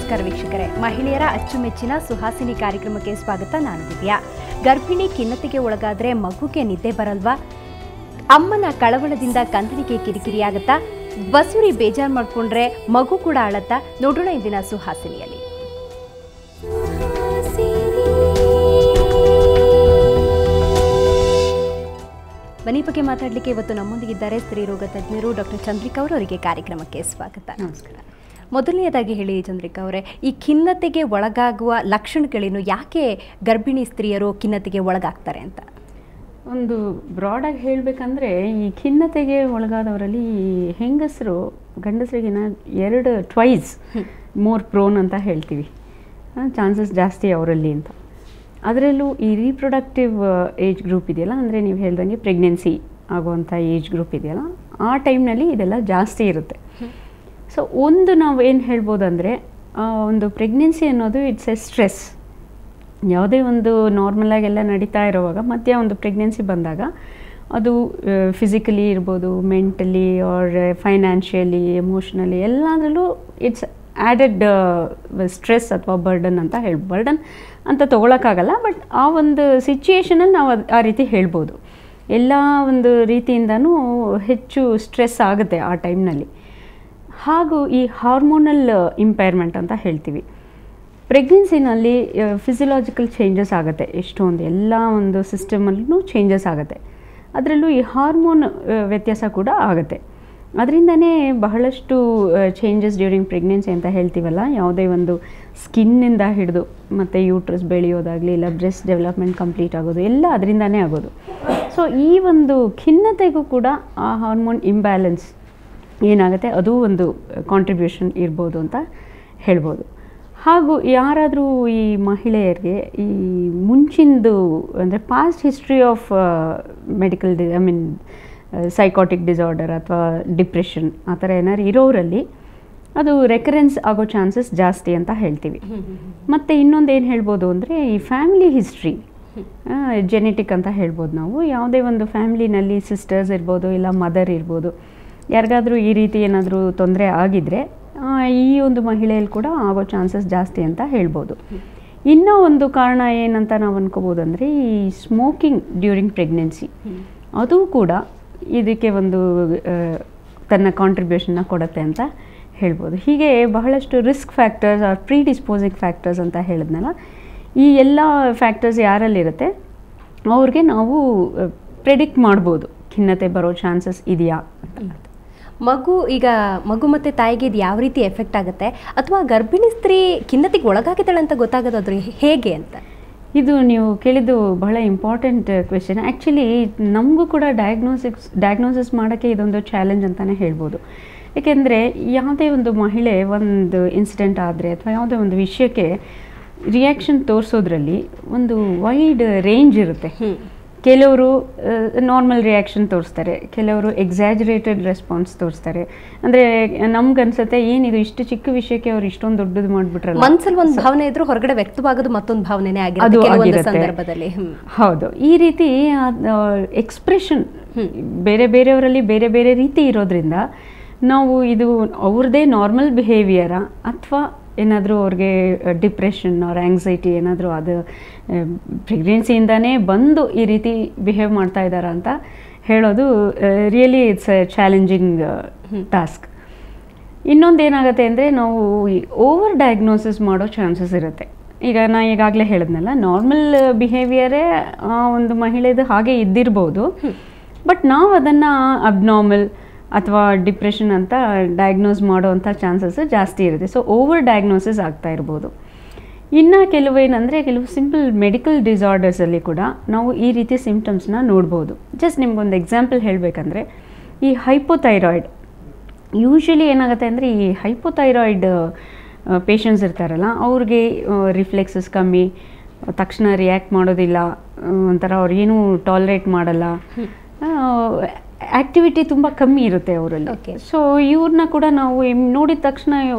ನಮಸ್ಕಾರ ವೀಕ್ಷಕರೇ, ಮಹಿಳೆಯರ ಅಚ್ಚುಮೆಚ್ಚಿನ ಸುಹಾಸಿನಿ ಕಾರ್ಯಕ್ರಮಕ್ಕೆ ಸ್ವಾಗತ. ನಾನು ದಿವ್ಯಾ. ಗರ್ಭಿಣಿ ಖಿನ್ನತೆಗೆ ಒಳಗಾದ್ರೆ ಮಗುಗೆ ನಿದ್ದೆ ಬರಲ್ವಾ? ಅಮ್ಮನ ಕಳವಳದಿಂದ ಕಂದನಿಗೆ ಕಿರಿಕಿರಿಯಾಗತ್ತಾ? ಬಸುರಿ ಬೇಜಾರು ಮಾಡ್ಕೊಂಡ್ರೆ ಮಗು ಕೂಡ ಅಳತ್ತಾ? ನೋಡೋಣ ಇಂದಿನ ಸುಹಾಸಿನಿಯಲ್ಲಿ. ಮನೆ ಬಗ್ಗೆ ಮಾತಾಡಲಿಕ್ಕೆ ಇವತ್ತು ನಮ್ಮೊಂದಿಗಿದ್ದಾರೆ ಸ್ತ್ರೀರೋಗ ತಜ್ಞರು ಡಾಕ್ಟರ್ ಚಂದ್ರಿಕಾ ಅವರು. ಅವರಿಗೆ ಕಾರ್ಯಕ್ರಮಕ್ಕೆ ಸ್ವಾಗತ. ನಮಸ್ಕಾರ. ಮೊದಲನೇದಾಗಿ ಹೇಳಿ ಚಂದ್ರಿಕಾ ಅವರೇ, ಈ ಖಿನ್ನತೆಗೆ ಒಳಗಾಗುವ ಲಕ್ಷಣಗಳೇನು? ಯಾಕೆ ಗರ್ಭಿಣಿ ಸ್ತ್ರೀಯರು ಖಿನ್ನತೆಗೆ ಒಳಗಾಗ್ತಾರೆ ಅಂತ ಒಂದು ಬ್ರಾಡಾಗಿ ಹೇಳಬೇಕಂದ್ರೆ, ಈ ಖಿನ್ನತೆಗೆ ಒಳಗಾದವರಲ್ಲಿ ಹೆಂಗಸರು ಗಂಡಸರಿಗಿನ ಟ್ವೈಸ್ ಮೋರ್ ಪ್ರೋನ್ ಅಂತ ಹೇಳ್ತೀವಿ. ಚಾನ್ಸಸ್ ಜಾಸ್ತಿ ಅವರಲ್ಲಿ ಅಂತ. ಅದರಲ್ಲೂ ಈ ರೀಪ್ರೊಡಕ್ಟಿವ್ ಏಜ್ ಗ್ರೂಪ್ ಇದೆಯಲ್ಲ, ಅಂದರೆ ನೀವು ಹೇಳ್ದಂಗೆ ಪ್ರೆಗ್ನೆನ್ಸಿ ಆಗುವಂಥ ಏಜ್ ಗ್ರೂಪ್ ಇದೆಯಲ್ಲ, ಆ ಟೈಮ್ನಲ್ಲಿ ಇದೆಲ್ಲ ಜಾಸ್ತಿ ಇರುತ್ತೆ. ಸೊ ಒಂದು ನಾವು ಏನು ಹೇಳ್ಬೋದು ಅಂದರೆ, ಒಂದು ಪ್ರೆಗ್ನೆನ್ಸಿ ಅನ್ನೋದು ಇಟ್ಸ್ ಎ ಸ್ಟ್ರೆಸ್. ಯಾವುದೇ ಒಂದು ನಾರ್ಮಲಾಗೆಲ್ಲ ನಡೀತಾ ಇರೋವಾಗ ಮಧ್ಯ ಒಂದು ಪ್ರೆಗ್ನೆನ್ಸಿ ಬಂದಾಗ ಅದು ಫಿಸಿಕಲಿ ಇರ್ಬೋದು, ಮೆಂಟಲಿ ಆರ್ ಫೈನಾನ್ಷಿಯಲಿ, ಎಮೋಷ್ನಲಿ ಎಲ್ಲದರಲ್ಲೂ ಇಟ್ಸ್ ಆ್ಯಡೆಡ್ ಸ್ಟ್ರೆಸ್ ಅಥವಾ ಬರ್ಡನ್ ಅಂತ ಬರ್ಡನ್ ಅಂತ ತೊಗೊಳಕ್ಕಾಗಲ್ಲ. ಬಟ್ ಆ ಒಂದು ಸಿಚುಯೇಷನಲ್ಲಿ ನಾವು ಆ ರೀತಿ ಹೇಳ್ಬೋದು. ಎಲ್ಲ ಒಂದು ರೀತಿಯಿಂದನೂ ಹೆಚ್ಚು ಸ್ಟ್ರೆಸ್ ಆಗುತ್ತೆ ಆ ಟೈಮ್ನಲ್ಲಿ. ಹಾಗೂ ಈ ಹಾರ್ಮೋನಲ್ ಇಂಪೈರ್ಮೆಂಟ್ ಅಂತ ಹೇಳ್ತೀವಿ. ಪ್ರೆಗ್ನೆನ್ಸಿನಲ್ಲಿ ಫಿಸಿಯಲಾಜಿಕಲ್ ಚೇಂಜಸ್ ಆಗುತ್ತೆ, ಎಷ್ಟೊಂದು ಎಲ್ಲ ಒಂದು ಸಿಸ್ಟಮಲ್ಲೂ ಚೇಂಜಸ್ ಆಗುತ್ತೆ. ಅದರಲ್ಲೂ ಈ ಹಾರ್ಮೋನ್ ವ್ಯತ್ಯಾಸ ಕೂಡ ಆಗುತ್ತೆ. ಅದರಿಂದನೇ ಬಹಳಷ್ಟು ಚೇಂಜಸ್ ಡ್ಯೂರಿಂಗ್ ಪ್ರೆಗ್ನೆನ್ಸಿ ಅಂತ ಹೇಳ್ತೀವಲ್ಲ, ಯಾವುದೇ ಒಂದು ಸ್ಕಿನ್ನಿಂದ ಹಿಡಿದು ಮತ್ತು ಯೂಟ್ರಸ್ ಬೆಳೆಯೋದಾಗಲಿ, ಇಲ್ಲ ಬ್ರೆಸ್ಟ್ ಡೆವಲಪ್ಮೆಂಟ್ ಕಂಪ್ಲೀಟ್ ಆಗೋದು ಎಲ್ಲ ಅದರಿಂದನೇ ಆಗೋದು. ಸೊ ಈ ಒಂದು ಖಿನ್ನತೆಗೂ ಕೂಡ ಆ ಹಾರ್ಮೋನ್ ಇಂಬ್ಯಾಲೆನ್ಸ್ ಏನಾಗುತ್ತೆ, ಅದು ಒಂದು ಕಾಂಟ್ರಿಬ್ಯೂಷನ್ ಇರ್ಬೋದು ಅಂತ ಹೇಳ್ಬೋದು. ಹಾಗೂ ಯಾರಾದರೂ ಈ ಮಹಿಳೆಯರಿಗೆ ಈ ಮುಂಚಿಂದು ಅಂದರೆ past history of medical psychotic disorder ಅಥವಾ ಡಿಪ್ರೆಷನ್ ಆ ಥರ ಏನಾದ್ರು ಇರೋರಲ್ಲಿ ಅದು ರೆಕರೆನ್ಸ್ ಆಗೋ ಚಾನ್ಸಸ್ ಜಾಸ್ತಿ ಅಂತ ಹೇಳ್ತೀವಿ. ಮತ್ತು ಇನ್ನೊಂದು ಏನು ಹೇಳ್ಬೋದು ಅಂದರೆ, ಈ ಫ್ಯಾಮಿಲಿ ಹಿಸ್ಟ್ರಿ, ಜೆನೆಟಿಕ್ ಅಂತ ಹೇಳ್ಬೋದು ನಾವು. ಯಾವುದೇ ಒಂದು ಫ್ಯಾಮಿಲಿನಲ್ಲಿ ಸಿಸ್ಟರ್ಸ್ ಇರ್ಬೋದು, ಇಲ್ಲ ಮದರ್ ಇರ್ಬೋದು, ಯಾರಿಗಾದರೂ ಈ ರೀತಿ ಏನಾದರೂ ತೊಂದರೆ ಆಗಿದ್ದರೆ ಈ ಒಂದು ಮಹಿಳೆಯಲ್ಲಿ ಕೂಡ ಆಗೋ ಚಾನ್ಸಸ್ ಜಾಸ್ತಿ ಅಂತ ಹೇಳ್ಬೋದು. ಇನ್ನೂ ಒಂದು ಕಾರಣ ಏನಂತ ನಾವು ಅನ್ಕೋಬೋದು ಅಂದರೆ, ಈ ಸ್ಮೋಕಿಂಗ್ ಡ್ಯೂರಿಂಗ್ ಪ್ರೆಗ್ನೆನ್ಸಿ, ಅದು ಕೂಡ ಇದಕ್ಕೆ ಒಂದು ತನ್ನ ಕಾಂಟ್ರಿಬ್ಯೂಷನ್ನ ಕೊಡುತ್ತೆ ಅಂತ ಹೇಳ್ಬೋದು. ಹೀಗೆ ಬಹಳಷ್ಟು ರಿಸ್ಕ್ ಫ್ಯಾಕ್ಟರ್ಸ್ ಆರ್ ಪ್ರೀಡಿಸ್ಪೋಸಿಂಗ್ ಫ್ಯಾಕ್ಟರ್ಸ್ ಅಂತ ಹೇಳಿದ್ನಲ್ಲ, ಈ ಎಲ್ಲ ಫ್ಯಾಕ್ಟರ್ಸ್ ಯಾರಲ್ಲಿರುತ್ತೆ ಅವ್ರಿಗೆ ನಾವು ಪ್ರೆಡಿಕ್ಟ್ ಮಾಡ್ಬೋದು ಖಿನ್ನತೆ ಬರೋ ಚಾನ್ಸಸ್ ಇದೆಯಾ ಅಂತ. ಮಗು ಮತ್ತು ತಾಯಿಗೆ ಇದು ಯಾವ ರೀತಿ ಎಫೆಕ್ಟ್ ಆಗುತ್ತೆ, ಅಥವಾ ಗರ್ಭಿಣಿ ಸ್ತ್ರೀ ಖಿನ್ನತೆಗೆ ಒಳಗಾಗಿದ್ದಾಳೆ ಅಂತ ಗೊತ್ತಾಗೋದಾದ್ರೆ ಹೇಗೆ ಅಂತ? ಇದು ನೀವು ಕೇಳಿದ್ದು ಬಹಳ ಇಂಪಾರ್ಟೆಂಟ್ ಕ್ವೆಶನ್. ಆ್ಯಕ್ಚುಲಿ ನಮಗೂ ಕೂಡ ಡಯಾಗ್ನೋಸಿಸ್ ಮಾಡೋಕ್ಕೆ ಇದೊಂದು ಚಾಲೆಂಜ್ ಅಂತಲೇ ಹೇಳ್ಬೋದು. ಏಕೆಂದರೆ ಯಾವುದೇ ಒಂದು ಮಹಿಳೆ ಒಂದು ಇನ್ಸಿಡೆಂಟ್ ಆದರೆ ಅಥವಾ ಯಾವುದೇ ಒಂದು ವಿಷಯಕ್ಕೆ ರಿಯಾಕ್ಷನ್ ತೋರಿಸೋದ್ರಲ್ಲಿ ಒಂದು ವೈಡ್ ರೇಂಜ್ ಇರುತ್ತೆ. ಕೆಲವರು ನಾರ್ಮಲ್ ರಿಯಾಕ್ಷನ್ ತೋರಿಸ್ತಾರೆ, ಕೆಲವರು ಎಕ್ಸಾಜರೇಟೆಡ್ ರೆಸ್ಪಾನ್ಸ್ ತೋರಿಸ್ತಾರೆ. ಅಂದರೆ ನಮ್ಗನ್ಸುತ್ತೆ, ಏನಿದು ಇಷ್ಟು ಚಿಕ್ಕ ವಿಷಯಕ್ಕೆ ಅವ್ರು ಇಷ್ಟೊಂದು ದೊಡ್ಡದು ಮಾಡಿಬಿಟ್ರಲ್ಲ, ಮನಸ್ಸಲ್ಲಿ ಒಂದು ಭಾವನೆ ಇದ್ರೂ ಹೊರಗಡೆ ವ್ಯಕ್ತವಾಗೋದು ಮತ್ತೊಂದು ಭಾವನೆನೇ ಆಗಿರುತ್ತೆ. ಹೌದು, ಈ ರೀತಿ ಎಕ್ಸ್ಪ್ರೆಷನ್ ಬೇರೆ ಬೇರೆಯವರಲ್ಲಿ ಬೇರೆ ಬೇರೆ ರೀತಿ ಇರೋದ್ರಿಂದ ನಾವು ಇದು ಅವ್ರದ್ದೇ ನಾರ್ಮಲ್ ಬಿಹೇವಿಯರಾ ಅಥವಾ ಏನಾದರೂ ಅವ್ರಿಗೆ ಡಿಪ್ರೆಷನ್ ಆರ್ ಆ್ಯಂಗ್ಸೈಟಿ ಏನಾದರೂ ಅದು ಪ್ರೆಗ್ನೆನ್ಸಿಯಿಂದನೇ ಬಂದು ಈ ರೀತಿ ಬಿಹೇವ್ ಮಾಡ್ತಾ ಇದ್ದಾರಾ ಅಂತ ಹೇಳೋದು really it's A challenging task. ಇನ್ನೊಂದು ಏನಾಗುತ್ತೆ ಅಂದರೆ, ನಾವು ಓವರ್ ಡಯಾಗ್ನೋಸಿಸ್ ಮಾಡೋ ಚಾನ್ಸಸ್ ಇರುತ್ತೆ. ಈಗ ನಾನು ಈಗಾಗಲೇ ಹೇಳಿದ್ನಲ್ಲ, ನಾರ್ಮಲ್ ಬಿಹೇವಿಯರೇ ಒಂದು ಮಹಿಳೆದು ಹಾಗೆ ಇದ್ದಿರ್ಬೋದು, ಬಟ್ ನಾವು ಅದನ್ನು ಅಬ್ನಾರ್ಮಲ್ ಅಥವಾ ಡಿಪ್ರೆಷನ್ ಅಂತ ಡಯಾಗ್ನೋಸ್ ಮಾಡೋವಂಥ ಚಾನ್ಸಸ್ ಜಾಸ್ತಿ ಇರುತ್ತೆ. ಸೊ ಓವರ್ ಡಯಾಗ್ನೋಸಿಸ್ ಆಗ್ತಾ ಇರ್ಬೋದು. ಇನ್ನು ಕೆಲವು ಸಿಂಪಲ್ ಮೆಡಿಕಲ್ ಡಿಸಾರ್ಡರ್ಸಲ್ಲಿ ಕೂಡ ನಾವು ಈ ರೀತಿ ಸಿಂಪ್ಟಮ್ಸ್ನ ನೋಡ್ಬೋದು. ಜಸ್ಟ್ ನಿಮ್ಗೊಂದು ಎಕ್ಸಾಂಪಲ್ ಹೇಳಬೇಕಂದ್ರೆ, ಈ ಹೈಪೋಥೈರಾಯ್ಡ್ ಯೂಶ್ವಲಿ ಏನಾಗುತ್ತೆ ಅಂದರೆ, ಈ ಹೈಪೋಥೈರಾಯ್ಡ್ ಪೇಷಂಟ್ಸ್ ಇರ್ತಾರಲ್ಲ, ಅವ್ರಿಗೆ ರಿಫ್ಲೆಕ್ಸಸ್ ಕಮ್ಮಿ, ತಕ್ಷಣ ರಿಯಾಕ್ಟ್ ಮಾಡೋದಿಲ್ಲ, ಒಂಥರ ಅವ್ರು ಏನೂ ಟಾಲರೇಟ್ ಮಾಡಲ್ಲ, ಆ್ಯಕ್ಟಿವಿಟಿ ತುಂಬ ಕಮ್ಮಿ ಇರುತ್ತೆ ಅವರಲ್ಲಿ. ಸೊ ಇವ್ರನ್ನ ಕೂಡ ನಾವು ನೋಡಿದ ತಕ್ಷಣ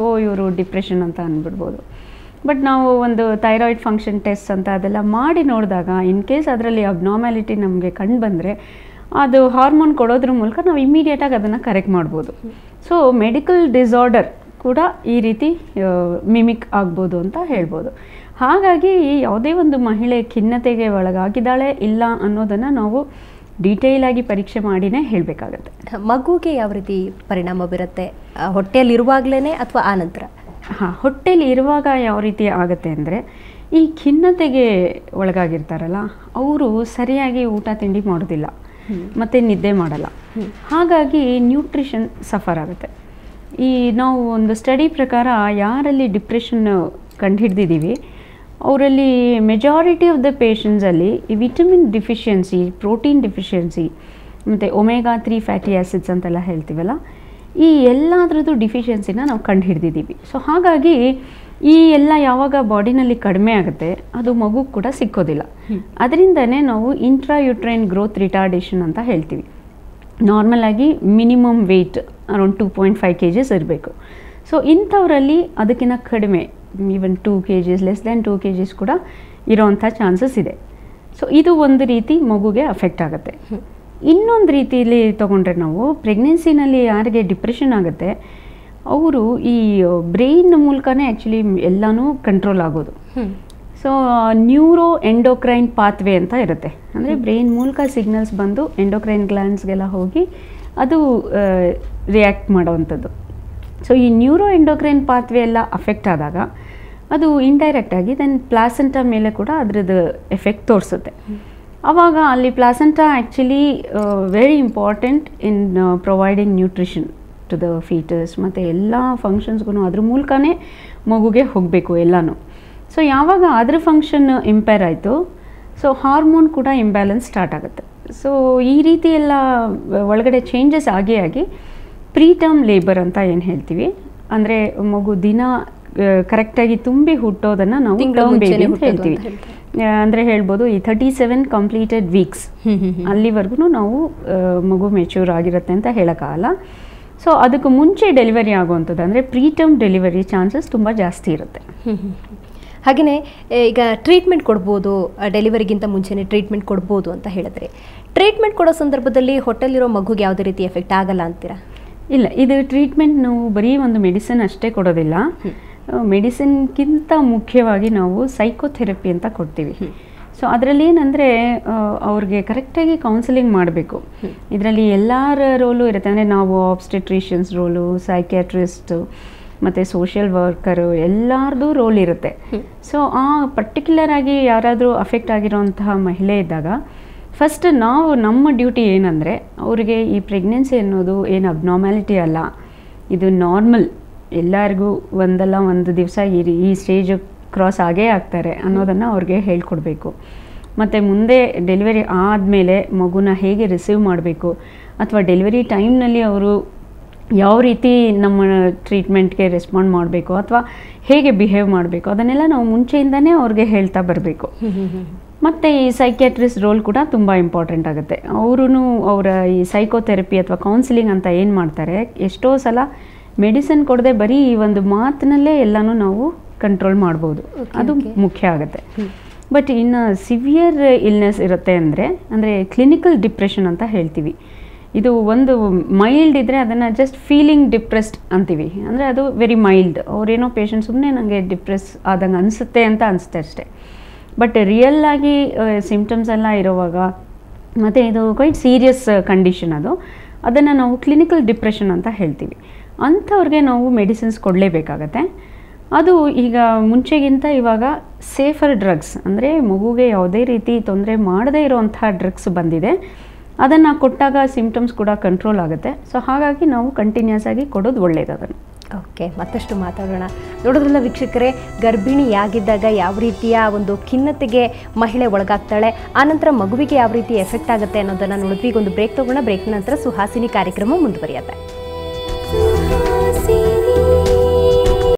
ಇವರು ಡಿಪ್ರೆಷನ್ ಅಂತ ಅಂದ್ಬಿಡ್ಬೋದು. ಬಟ್ ನಾವು ಒಂದು ಥೈರಾಯ್ಡ್ ಫಂಕ್ಷನ್ ಟೆಸ್ಟ್ ಅಂತ ಅದೆಲ್ಲ ಮಾಡಿ ನೋಡಿದಾಗ ಇನ್ ಕೇಸ್ ಅದರಲ್ಲಿ ಅಬ್ನಾರ್ಮ್ಯಾಲಿಟಿ ನಮಗೆ ಕಂಡು ಬಂದರೆ ಅದು ಹಾರ್ಮೋನ್ ಕೊಡೋದ್ರ ಮೂಲಕ ನಾವು ಇಮಿಡಿಯೇಟಾಗಿ ಅದನ್ನು ಕರೆಕ್ಟ್ ಮಾಡ್ಬೋದು. ಸೊ ಮೆಡಿಕಲ್ ಡಿಸಾರ್ಡರ್ ಕೂಡ ಈ ರೀತಿ ಮಿಮಿಕ್ ಆಗ್ಬೋದು ಅಂತ ಹೇಳ್ಬೋದು. ಹಾಗಾಗಿ ಯಾವುದೇ ಒಂದು ಮಹಿಳೆ ಖಿನ್ನತೆಗೆ ಒಳಗಾಗಿದ್ದಾಳೆ ಇಲ್ಲ ಅನ್ನೋದನ್ನು ನಾವು ಡೀಟೇಲಾಗಿ ಪರೀಕ್ಷೆ ಮಾಡಿನೇ ಹೇಳಬೇಕಾಗತ್ತೆ. ಮಗುಗೆ ಯಾವ ರೀತಿ ಪರಿಣಾಮ ಬೀರುತ್ತೆ, ಹೊಟ್ಟೆಯಲ್ಲಿರುವಾಗಲೇ ಅಥವಾ ಆ ನಂತರ? ಹೊಟ್ಟೆಯಲ್ಲಿ ಇರುವಾಗ ಯಾವ ರೀತಿ ಆಗುತ್ತೆ ಅಂದರೆ, ಈ ಖಿನ್ನತೆಗೆ ಒಳಗಾಗಿರ್ತಾರಲ್ಲ ಅವರು ಸರಿಯಾಗಿ ಊಟ ತಿಂಡಿ ಮಾಡೋದಿಲ್ಲ ಮತ್ತು ನಿದ್ದೆ ಮಾಡಲ್ಲ. ಹಾಗಾಗಿ ನ್ಯೂಟ್ರಿಷನ್ ಸಫರ್ ಆಗುತ್ತೆ. ಈ ನಾವು ಒಂದು ಸ್ಟಡಿ ಪ್ರಕಾರ ಯಾರಲ್ಲಿ ಡಿಪ್ರೆಷನ್ ಕಂಡುಹಿಡ್ದಿದ್ದೀವಿ ಅವರಲ್ಲಿ ಮೆಜಾರಿಟಿ ಆಫ್ ದ ಪೇಷಂಟ್ಸಲ್ಲಿ ಈ ವಿಟಮಿನ್ ಡಿಫಿಷಿಯನ್ಸಿ, ಪ್ರೋಟೀನ್ ಡಿಫಿಷಿಯನ್ಸಿ ಮತ್ತು ಒಮೆಗಾ 3 ಫ್ಯಾಟಿ ಆ್ಯಸಿಡ್ಸ್ ಅಂತೆಲ್ಲ ಹೇಳ್ತೀವಲ್ಲ, ಈ ಎಲ್ಲದರದ್ದು ಡಿಫಿಷಿಯನ್ಸಿನ ನಾವು ಕಂಡುಹಿಡ್ದಿದ್ದೀವಿ. ಸೊ ಹಾಗಾಗಿ ಈ ಎಲ್ಲ ಯಾವಾಗ ಬಾಡಿನಲ್ಲಿ ಕಡಿಮೆ ಆಗುತ್ತೆ ಅದು ಮಗು ಕೂಡ ಸಿಕ್ಕೋದಿಲ್ಲ. ಅದರಿಂದನೇ ನಾವು ಇಂಟ್ರಾಯುಟ್ರೈನ್ ಗ್ರೋತ್ ರಿಟಾರ್ಡೇಷನ್ ಅಂತ ಹೇಳ್ತೀವಿ. ನಾರ್ಮಲ್ ಆಗಿ ಮಿನಿಮಮ್ ವೆಯ್ಟ್ ಅರೌಂಡ್ 2.5 kgs ಇರಬೇಕು. ಸೊ ಇಂಥವರಲ್ಲಿ ಅದಕ್ಕಿಂತ ಕಡಿಮೆ even 2 kgs, less than 2 kgs ಕೂಡ ಇರೋವಂಥ ಚಾನ್ಸಸ್ ಇದೆ. ಸೊ ಇದು ಒಂದು ರೀತಿ ಮಗುಗೆ ಅಫೆಕ್ಟ್ ಆಗುತ್ತೆ. ಇನ್ನೊಂದು ರೀತಿಯಲ್ಲಿ ತೊಗೊಂಡ್ರೆ ನಾವು ಪ್ರೆಗ್ನೆನ್ಸಿನಲ್ಲಿ ಯಾರಿಗೆ ಡಿಪ್ರೆಷನ್ ಆಗುತ್ತೆ ಅವರು ಈ ಬ್ರೈನ್ ಮೂಲಕನೇ ಆ್ಯಕ್ಚುಲಿ ಎಲ್ಲನೂ ಕಂಟ್ರೋಲ್ ಆಗೋದು. ಸೊ ನ್ಯೂರೋ ಎಂಡೋಕ್ರೈನ್ ಪಾತ್ವೇ ಅಂತ ಇರುತ್ತೆ. ಅಂದರೆ ಬ್ರೈನ್ ಮೂಲಕ ಸಿಗ್ನಲ್ಸ್ ಬಂದು ಎಂಡೋಕ್ರೈನ್ ಗ್ಲ್ಯಾಂಡ್ಸ್ಗೆಲ್ಲ ಹೋಗಿ ಅದು ರಿಯಾಕ್ಟ್ ಮಾಡೋವಂಥದ್ದು. ಸೊ ಈ ನ್ಯೂರೋ ಎಂಡೋಕ್ರೈನ್ ಪಾತ್ವೇ ಎಲ್ಲ ಅಫೆಕ್ಟ್ ಆದಾಗ ಅದು ಇಂಡೈರೆಕ್ಟಾಗಿ ದೆನ್ ಪ್ಲಾಸೆಂಟಾ ಮೇಲೆ ಕೂಡ ಅದರದ್ದು ಎಫೆಕ್ಟ್ ತೋರಿಸುತ್ತೆ. ಆವಾಗ ಅಲ್ಲಿ placenta actually very important in providing nutrition to the foetus ಮತ್ತು ಎಲ್ಲ ಫಂಕ್ಷನ್ಸ್ಗೂ ಅದ್ರ ಮೂಲಕನೇ ಮಗುಗೆ ಹೋಗಬೇಕು ಎಲ್ಲನೂ. ಸೊ ಯಾವಾಗ ಅದ್ರ ಫಂಕ್ಷನ್ ಇಂಪೇರ್ ಆಯಿತು ಸೊ ಹಾರ್ಮೋನ್ ಕೂಡ ಇಂಬ್ಯಾಲೆನ್ಸ್ ಸ್ಟಾರ್ಟ್ ಆಗುತ್ತೆ. ಸೊ ಈ ರೀತಿ ಎಲ್ಲ ಒಳಗಡೆ ಚೇಂಜಸ್ ಆಗಿ ಪ್ರೀ ಟರ್ಮ್ ಲೇಬರ್ ಅಂತ ಏನು ಹೇಳ್ತೀವಿ, ಅಂದರೆ ಮಗು ದಿನ ಕರೆಕ್ಟಾಗಿ ತುಂಬಿ ಹುಟ್ಟೋದನ್ನು ನಾವು ಟರ್ಮ್ ಬೇಬಿ ಅಂತ ಹೇಳ್ತೀವಿ. ಅಂದರೆ ಹೇಳ್ಬೋದು ಈ 37 ಕಂಪ್ಲೀಟೆಡ್ ವೀಕ್ಸ್ ಅಲ್ಲಿವರೆಗೂ ನಾವು ಮಗು ಮೆಚ್ಯೂರ್ ಆಗಿರುತ್ತೆ ಅಂತ ಹೇಳೋಕ್ಕಾಗಲ್ಲ. ಸೊ ಅದಕ್ಕೆ ಮುಂಚೆ ಡೆಲಿವರಿ ಆಗುವಂಥದ್ದು ಅಂದರೆ ಪ್ರೀ ಟರ್ಮ್ ಡೆಲಿವರಿ ಚಾನ್ಸಸ್ ತುಂಬ ಜಾಸ್ತಿ ಇರುತ್ತೆ. ಹಾಗೆಯೇ ಈಗ ಟ್ರೀಟ್ಮೆಂಟ್ ಕೊಡ್ಬೋದು, ಡೆಲಿವರಿಗಿಂತ ಮುಂಚೆನೇ ಟ್ರೀಟ್ಮೆಂಟ್ ಕೊಡ್ಬೋದು ಅಂತ ಹೇಳಿದ್ರೆ, ಟ್ರೀಟ್ಮೆಂಟ್ ಕೊಡೋ ಸಂದರ್ಭದಲ್ಲಿ ಹೊಟ್ಟೆಲಿರೋ ಮಗುಗೆ ಯಾವುದೇ ರೀತಿ ಎಫೆಕ್ಟ್ ಆಗಲ್ಲ ಅಂತೀರಾ? ಇಲ್ಲ, ಇದು ಟ್ರೀಟ್ಮೆಂಟ್ ನಾವು ಬರೀ ಒಂದು ಮೆಡಿಸಿನ್ ಅಷ್ಟೇ ಕೊಡೋದಿಲ್ಲ. ಮೆಡಿಸಿನ್ಗಿಂತ ಮುಖ್ಯವಾಗಿ ನಾವು ಸೈಕೋಥೆರಪಿ ಅಂತ ಕೊಡ್ತೀವಿ. ಸೊ ಅದರಲ್ಲಿ ಏನಂದರೆ ಅವ್ರಿಗೆ ಕರೆಕ್ಟಾಗಿ ಕೌನ್ಸಿಲಿಂಗ್ ಮಾಡಬೇಕು. ಇದರಲ್ಲಿ ಎಲ್ಲರ ರೋಲು ಇರುತ್ತೆ. ಅಂದರೆ ನಾವು ಆಬ್ಸ್ಟೆಟ್ರಿಷಿಯನ್ಸ್ ರೋಲು, ಸೈಕ್ಯಾಟ್ರಿಸ್ಟು ಮತ್ತು ಸೋಷಿಯಲ್ ವರ್ಕರು ಎಲ್ಲರದ್ದು ರೋಲ್ ಇರುತ್ತೆ. ಸೊ ಆ ಪರ್ಟಿಕ್ಯುಲರ್ ಆಗಿ ಯಾರಾದರೂ ಅಫೆಕ್ಟ್ ಆಗಿರೋಂತಹ ಮಹಿಳೆ ಇದ್ದಾಗ ಫಸ್ಟ್ ನಾವು ನಮ್ಮ ಡ್ಯೂಟಿ ಏನಂದರೆ ಅವ್ರಿಗೆ ಈ ಪ್ರೆಗ್ನೆನ್ಸಿ ಅನ್ನೋದು ಏನು ಅಬ್ನಾರ್ಮ್ಯಾಲಿಟಿ ಅಲ್ಲ, ಇದು ನಾರ್ಮಲ್, ಎಲ್ಲರಿಗೂ ಒಂದಲ್ಲ ಒಂದು ದಿವಸ ಈ ಸ್ಟೇಜ್ ಕ್ರಾಸ್ ಆಗೇ ಆಗ್ತಾರೆ ಅನ್ನೋದನ್ನು ಅವ್ರಿಗೆ ಹೇಳ್ಕೊಡ್ಬೇಕು. ಮತ್ತು ಮುಂದೆ ಡೆಲಿವರಿ ಆದಮೇಲೆ ಮಗುನ ಹೇಗೆ ರಿಸೀವ್ ಮಾಡಬೇಕು ಅಥವಾ ಡೆಲಿವರಿ ಟೈಮ್ನಲ್ಲಿ ಅವರು ಯಾವ ರೀತಿ ನಮ್ಮ ಟ್ರೀಟ್ಮೆಂಟ್ಗೆ ರೆಸ್ಪಾಂಡ್ ಮಾಡಬೇಕು ಅಥವಾ ಹೇಗೆ ಬಿಹೇವ್ ಮಾಡಬೇಕು ಅದನ್ನೆಲ್ಲ ನಾವು ಮುಂಚೆಯಿಂದನೇ ಅವ್ರಿಗೆ ಹೇಳ್ತಾ ಬರಬೇಕು. ಮತ್ತು ಈ ಸೈಕ್ಯಾಟ್ರಿಸ್ಟ್ ರೋಲ್ ಕೂಡ ತುಂಬ ಇಂಪಾರ್ಟೆಂಟ್ ಆಗುತ್ತೆ. ಅವರೂ ಅವರ ಈ ಸೈಕೋಥೆರಪಿ ಅಥವಾ ಕೌನ್ಸಿಲಿಂಗ್ ಅಂತ ಏನು ಮಾಡ್ತಾರೆ, ಎಷ್ಟೋ ಸಲ ಮೆಡಿಸಿನ್ ಕೊಡದೆ ಬರೀ ಈ ಒಂದು ಮಾತಿನಲ್ಲೇ ಎಲ್ಲನೂ ನಾವು ಕಂಟ್ರೋಲ್ ಮಾಡ್ಬೋದು. ಅದು ಮುಖ್ಯ ಆಗುತ್ತೆ. ಬಟ್ ಇನ್ನು ಸಿವಿಯರ್ ಇಲ್ನೆಸ್ ಇರುತ್ತೆ ಅಂದರೆ ಕ್ಲಿನಿಕಲ್ ಡಿಪ್ರೆಷನ್ ಅಂತ ಹೇಳ್ತೀವಿ. ಇದು ಒಂದು ಮೈಲ್ಡ್ ಇದ್ದರೆ ಅದನ್ನು ಜಸ್ಟ್ ಫೀಲಿಂಗ್ ಡಿಪ್ರೆಸ್ಡ್ ಅಂತೀವಿ. ಅಂದರೆ ಅದು ವೆರಿ ಮೈಲ್ಡ್, ಅವರೇನೋ ಪೇಷಂಟ್ ಸುಮ್ಮನೆ ನನಗೆ ಡಿಪ್ರೆಸ್ ಆದಂಗೆ ಅನಿಸುತ್ತೆ ಅಂತ ಅನಿಸುತ್ತೆ ಅಷ್ಟೇ. ಬಟ್ ರಿಯಲ್ಲಾಗಿ ಸಿಮ್ಟಮ್ಸ್ ಎಲ್ಲ ಇರೋವಾಗ ಮತ್ತು ಇದು ಕ್ವೈಟ್ ಸೀರಿಯಸ್ ಕಂಡೀಷನ್, ಅದನ್ನು ನಾವು ಕ್ಲಿನಿಕಲ್ ಡಿಪ್ರೆಷನ್ ಅಂತ ಹೇಳ್ತೀವಿ. ಅಂಥವ್ರಿಗೆ ನಾವು ಮೆಡಿಸಿನ್ಸ್ ಕೊಡಲೇಬೇಕಾಗತ್ತೆ. ಅದು ಈಗ ಮುಂಚೆಗಿಂತ ಇವಾಗ ಸೇಫರ್ ಡ್ರಗ್ಸ್, ಅಂದರೆ ಮಗುಗೆ ಯಾವುದೇ ರೀತಿ ತೊಂದರೆ ಮಾಡದೇ ಇರೋವಂಥ ಡ್ರಗ್ಸ್ ಬಂದಿದೆ. ಅದನ್ನು ಕೊಟ್ಟಾಗ ಸಿಮ್ಟಮ್ಸ್ ಕೂಡ ಕಂಟ್ರೋಲ್ ಆಗುತ್ತೆ. ಸೊ ಹಾಗಾಗಿ ನಾವು ಕಂಟಿನ್ಯೂಸ್ ಆಗಿ ಕೊಡೋದು ಒಳ್ಳೆಯದು ಅದನ್ನು. ಓಕೆ, ಮತ್ತಷ್ಟು ಮಾತಾಡೋಣ. ನೋಡೋದ್ರಲ್ಲ ವೀಕ್ಷಕರೇ, ಗರ್ಭಿಣಿಯಾಗಿದ್ದಾಗ ಯಾವ ರೀತಿಯ ಒಂದು ಖಿನ್ನತೆಗೆ ಮಹಿಳೆ ಒಳಗಾಗ್ತಾಳೆ, ಆನಂತರ ಮಗುವಿಗೆ ಯಾವ ರೀತಿ ಎಫೆಕ್ಟ್ ಆಗುತ್ತೆ ಅನ್ನೋದನ್ನು ನೋಡಿದ್ವಿ. ಈಗ ಒಂದು ಬ್ರೇಕ್ ತೊಗೊಳ್ಳೋಣ. ಬ್ರೇಕ್ ನಂತರ ಸುಹಾಸಿನಿ ಕಾರ್ಯಕ್ರಮ ಮುಂದುವರಿಯುತ್ತೆ.